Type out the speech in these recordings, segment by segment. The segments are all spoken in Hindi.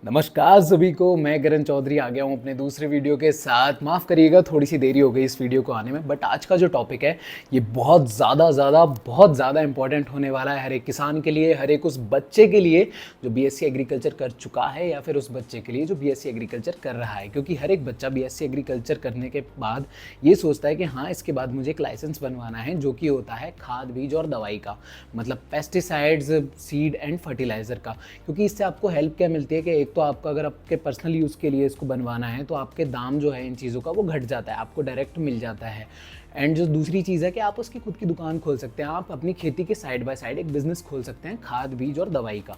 नमस्कार सभी को। मैं करण चौधरी आ गया हूँ अपने दूसरे वीडियो के साथ। माफ़ करिएगा थोड़ी सी देरी हो गई इस वीडियो को आने में, बट आज का जो टॉपिक है ये बहुत ज़्यादा इंपॉर्टेंट होने वाला है हर एक किसान के लिए, हर एक उस बच्चे के लिए जो बीएससी एग्रीकल्चर कर चुका है या फिर उस बच्चे के लिए जो बीएससी एग्रीकल्चर कर रहा है। क्योंकि हर एक बच्चा बीएससी एग्रीकल्चर करने के बाद ये सोचता है कि हाँ, इसके बाद मुझे एक लाइसेंस बनवाना है जो कि होता है खाद बीज और दवाई का, मतलब पेस्टिसाइड्स, सीड एंड फर्टिलाइज़र का। क्योंकि इससे आपको हेल्प क्या मिलती है कि एक तो आपका अगर आपके पर्सनल यूज़ के लिए इसको बनवाना है तो आपके दाम जो है इन चीज़ों का वो घट जाता है, आपको डायरेक्ट मिल जाता है। एंड जो दूसरी चीज़ है कि आप उसकी खुद की दुकान खोल सकते हैं, आप अपनी खेती के साइड बाय साइड एक बिज़नेस खोल सकते हैं खाद बीज और दवाई का।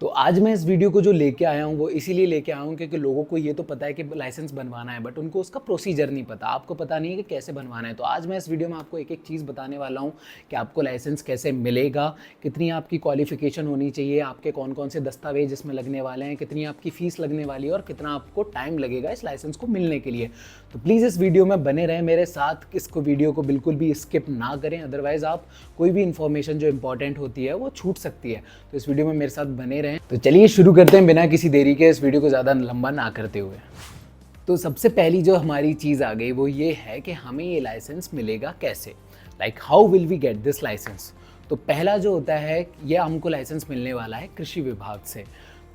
तो आज मैं इस वीडियो को जो लेके आया हूँ वो इसीलिए लेके आया हूँ क्योंकि लोगों को ये तो पता है कि लाइसेंस बनवाना है, बट उनको उसका प्रोसीजर नहीं पता, आपको पता नहीं है कि कैसे बनवाना है। तो आज मैं इस वीडियो में आपको एक एक चीज़ बताने वाला हूँ कि आपको लाइसेंस कैसे मिलेगा, कितनी आपकी क्वालिफिकेशन होनी चाहिए, आपके कौन कौन से दस्तावेज इसमें लगने वाले हैं, कितनी आपकी फ़ीस लगने वाली है और कितना आपको टाइम लगेगा इस लाइसेंस को मिलने के लिए। तो प्लीज़ इस वीडियो में बने रहें मेरे साथ, इसको वीडियो को बिल्कुल भी स्किप ना करें, अदरवाइज़ आप कोई भी इन्फॉर्मेशन जो इंपॉर्टेंट होती है वो छूट सकती है। तो इस वीडियो में मेरे साथ बने रहें। तो चलिए शुरू करते हैं बिना किसी देरी के, इस वीडियो को ज़्यादा लंबा ना करते हुए। तो सबसे पहली जो हमारी चीज़ आ गई वो ये है कि हमें ये लाइसेंस मिलेगा कैसे, like how will we get this license. तो पहला जो होता है ये हमको लाइसेंस मिलने वाला है कृषि विभाग से।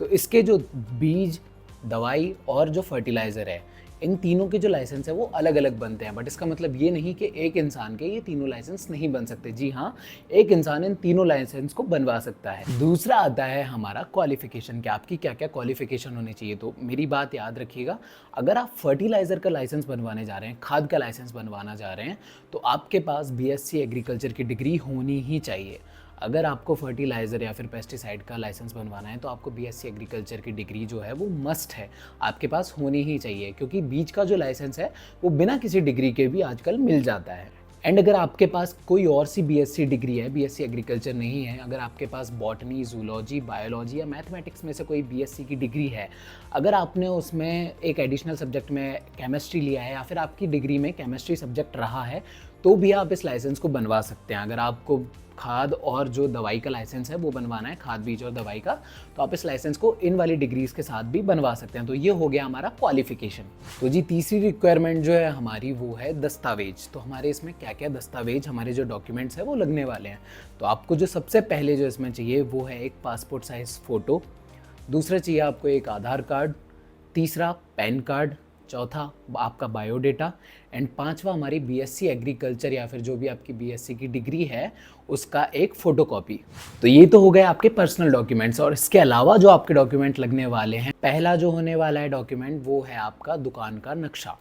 तो इसके जो बीज, दवाई और जो फर्टिलाइज़र है, इन तीनों के जो लाइसेंस है वो अलग अलग बनते हैं। बट इसका मतलब ये नहीं कि एक इंसान के ये तीनों लाइसेंस नहीं बन सकते। जी हाँ, एक इंसान इन तीनों लाइसेंस को बनवा सकता है। दूसरा आता है हमारा क्वालिफिकेशन, कि आपकी क्या क्या क्वालिफिकेशन होनी चाहिए। तो मेरी बात याद रखिएगा, अगर आप फर्टिलाइज़र का लाइसेंस बनवाने जा रहे हैं, खाद का लाइसेंस बनवाना जा रहे हैं, तो आपके पास बीएससी एग्रीकल्चर की डिग्री होनी ही चाहिए। अगर आपको फर्टिलाइज़र या फिर पेस्टिसाइड का लाइसेंस बनवाना है तो आपको बीएससी एग्रीकल्चर की डिग्री जो है वो मस्ट है, आपके पास होनी ही चाहिए। क्योंकि बीज का जो लाइसेंस है वो बिना किसी डिग्री के भी आजकल मिल जाता है। एंड अगर आपके पास कोई और सी बीएससी डिग्री है, बीएससी एग्रीकल्चर नहीं है, अगर आपके पास बॉटनी, जूलॉजी, बायोलॉजी या मैथमेटिक्स में से कोई बीएससी की डिग्री है, अगर आपने उसमें एक एडिशनल सब्जेक्ट में केमिस्ट्री लिया है या फिर आपकी डिग्री में केमिस्ट्री सब्जेक्ट रहा है, तो भी आप इस लाइसेंस को बनवा सकते हैं। अगर आपको खाद और जो दवाई का लाइसेंस है वो बनवाना है, खाद बीज और दवाई का, तो आप इस लाइसेंस को इन वाली डिग्रीज के साथ भी बनवा सकते हैं। तो ये हो गया हमारा क्वालिफिकेशन। तो जी तीसरी रिक्वायरमेंट जो है हमारी वो है दस्तावेज। तो हमारे इसमें क्या क्या दस्तावेज, हमारे जो डॉक्यूमेंट्स है वो लगने वाले हैं। तो आपको जो सबसे पहले जो इसमें चाहिए वो है एक पासपोर्ट साइज फ़ोटो, दूसरा चाहिए आपको एक आधार कार्ड, तीसरा पैन कार्ड, चौथा आपका बायोडेटा एंड पांचवा हमारी बीएससी एग्रीकल्चर या फिर जो भी आपकी बीएससी की डिग्री है उसका एक फ़ोटोकॉपी। तो ये तो हो गए आपके पर्सनल डॉक्यूमेंट्स। और इसके अलावा जो आपके डॉक्यूमेंट लगने वाले हैं, पहला जो होने वाला है डॉक्यूमेंट वो है आपका दुकान का नक्शा।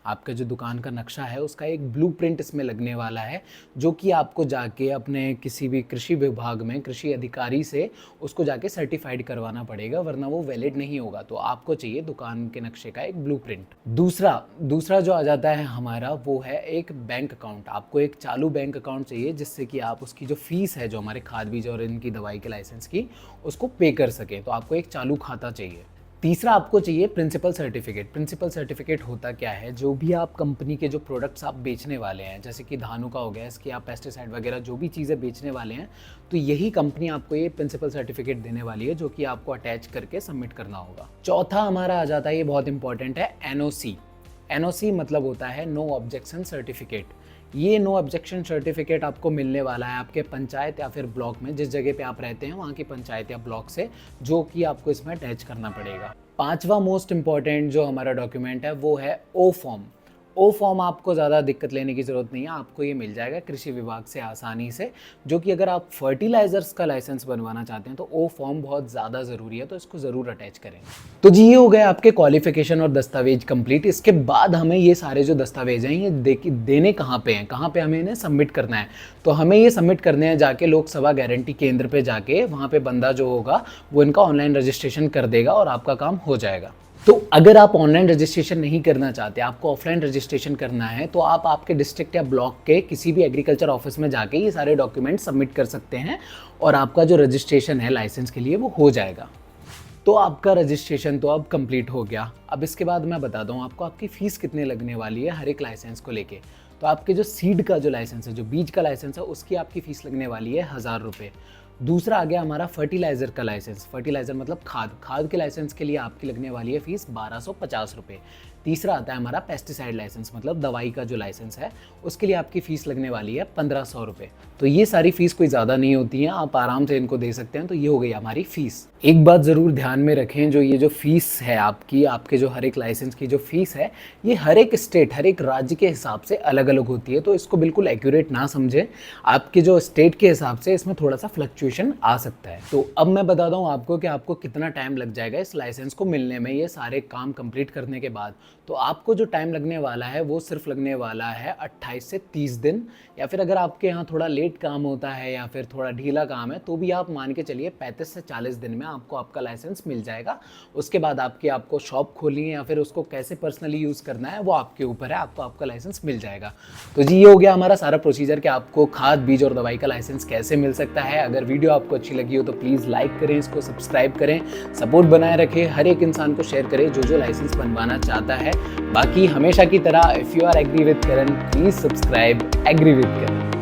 आपका जो दुकान का नक्शा है उसका एक ब्लूप्रिंट इसमें लगने वाला है, जो कि आपको जाके अपने किसी भी कृषि विभाग में कृषि अधिकारी से उसको जाके सर्टिफाइड करवाना पड़ेगा, वरना वो वैलिड नहीं होगा। तो आपको चाहिए दुकान के नक्शे का एक ब्लूप्रिंट। दूसरा जो आ जाता है हमारा वो है एक बैंक अकाउंट। आपको एक चालू बैंक अकाउंट चाहिए जिससे कि आप उसकी जो फीस है जो हमारे खाद बीज और इनकी दवाई के लाइसेंस की, उसको पे कर सकें। तो आपको एक चालू खाता चाहिए। तीसरा आपको चाहिए प्रिंसिपल सर्टिफिकेट। प्रिंसिपल सर्टिफिकेट होता क्या है, जो भी आप कंपनी के जो प्रोडक्ट्स आप बेचने वाले हैं, जैसे कि धानु का हो गया, इसकी आप पेस्टिसाइड वगैरह जो भी चीज़ें बेचने वाले हैं, तो यही कंपनी आपको ये प्रिंसिपल सर्टिफिकेट देने वाली है, जो कि आपको अटैच करके सबमिट करना होगा। चौथा हमारा आ जाता है, ये बहुत इंपॉर्टेंट है, एनओसी। एनओसी मतलब होता है नो ऑब्जेक्शन सर्टिफिकेट। ये नो ऑब्जेक्शन सर्टिफिकेट आपको मिलने वाला है आपके पंचायत या फिर ब्लॉक में, जिस जगह पे आप रहते हैं वहाँ की पंचायत या ब्लॉक से, जो कि आपको इसमें अटैच करना पड़ेगा। पांचवा मोस्ट इंपॉर्टेंट जो हमारा डॉक्यूमेंट है वो है ओ फॉर्म। ओ फॉर्म आपको ज़्यादा दिक्कत लेने की ज़रूरत नहीं है, आपको ये मिल जाएगा कृषि विभाग से आसानी से, जो कि अगर आप फर्टिलाइजर्स का लाइसेंस बनवाना चाहते हैं तो ओ फॉर्म बहुत ज़्यादा ज़रूरी है, तो इसको ज़रूर अटैच करें। तो जी ये हो गए आपके क्वालिफिकेशन और दस्तावेज कंप्लीट। इसके बाद हमें ये सारे जो दस्तावेज हैं ये देने कहाँ पे हैं, कहाँ पे हमें इन्हें सबमिट करना है। तो हमें ये सबमिट करने हैं जाके लोक सेवा गारंटी केंद्र पे जाके, वहाँ पे बंदा जो होगा वो इनका ऑनलाइन रजिस्ट्रेशन कर देगा और आपका काम हो जाएगा। तो अगर आप ऑनलाइन रजिस्ट्रेशन नहीं करना चाहते, आपको ऑफलाइन रजिस्ट्रेशन करना है, तो आप आपके डिस्ट्रिक्ट या ब्लॉक के किसी भी एग्रीकल्चर ऑफिस में जाके ये सारे डॉक्यूमेंट सबमिट कर सकते हैं और आपका जो रजिस्ट्रेशन है लाइसेंस के लिए वो हो जाएगा। तो आपका रजिस्ट्रेशन तो अब कंप्लीट हो गया। अब इसके बाद मैं बता दूँ आपको आपकी फ़ीस कितने लगने वाली है हर एक लाइसेंस को लेके। तो आपके जो सीड का जो लाइसेंस है, जो बीज का लाइसेंस है, उसकी आपकी फ़ीस लगने वाली है 1000 रुपये। दूसरा आ गया हमारा फर्टिलाइज़र का लाइसेंस। फर्टिलाइज़र मतलब खाद के लाइसेंस के लिए आपकी लगने वाली है फीस 1250 रुपये। तीसरा आता है हमारा पेस्टिसाइड लाइसेंस, मतलब दवाई का जो लाइसेंस है उसके लिए आपकी फ़ीस लगने वाली है 1500 रुपये। तो ये सारी फ़ीस कोई ज़्यादा नहीं होती हैं, आप आराम से इनको दे सकते हैं। तो ये हो गई हमारी फ़ीस। एक बात ज़रूर ध्यान में रखें, जो ये जो फ़ीस है आपकी, आपके जो हर एक लाइसेंस की जो फ़ीस है, ये हर एक स्टेट, हर एक राज्य के हिसाब से अलग अलग होती है। तो इसको बिल्कुल एक्यूरेट ना समझें, आपके जो स्टेट के हिसाब से इसमें थोड़ा सा फ्लक्चुएशन आ सकता है। तो अब मैं बताता हूँ आपको कि आपको कितना टाइम लग जाएगा इस लाइसेंस को मिलने में, ये सारे काम कंप्लीट करने के बाद। तो आपको जो टाइम लगने वाला है वो सिर्फ लगने वाला है 28 से 30 दिन, या फिर अगर आपके यहाँ थोड़ा लेट काम होता है या फिर थोड़ा ढीला काम है तो भी आप मान के चलिए 35 से 40 दिन में आपको आपका लाइसेंस मिल जाएगा। उसके बाद आपको शॉप खोलनी है या फिर उसको कैसे पर्सनली यूज़ करना है वो आपके ऊपर है, आपको आपका लाइसेंस मिल जाएगा। तो जी ये हो गया हमारा सारा प्रोसीजर कि आपको खाद, बीज और दवाई का लाइसेंस कैसे मिल सकता है। अगर वीडियो आपको अच्छी लगी हो तो प्लीज़ लाइक करें, इसको सब्सक्राइब करें, सपोर्ट बनाए रखें, हर एक इंसान को शेयर करें जो लाइसेंस बनवाना चाहता है। बाकी हमेशा की तरह if you are agree with Karan, please subscribe agree with Karan.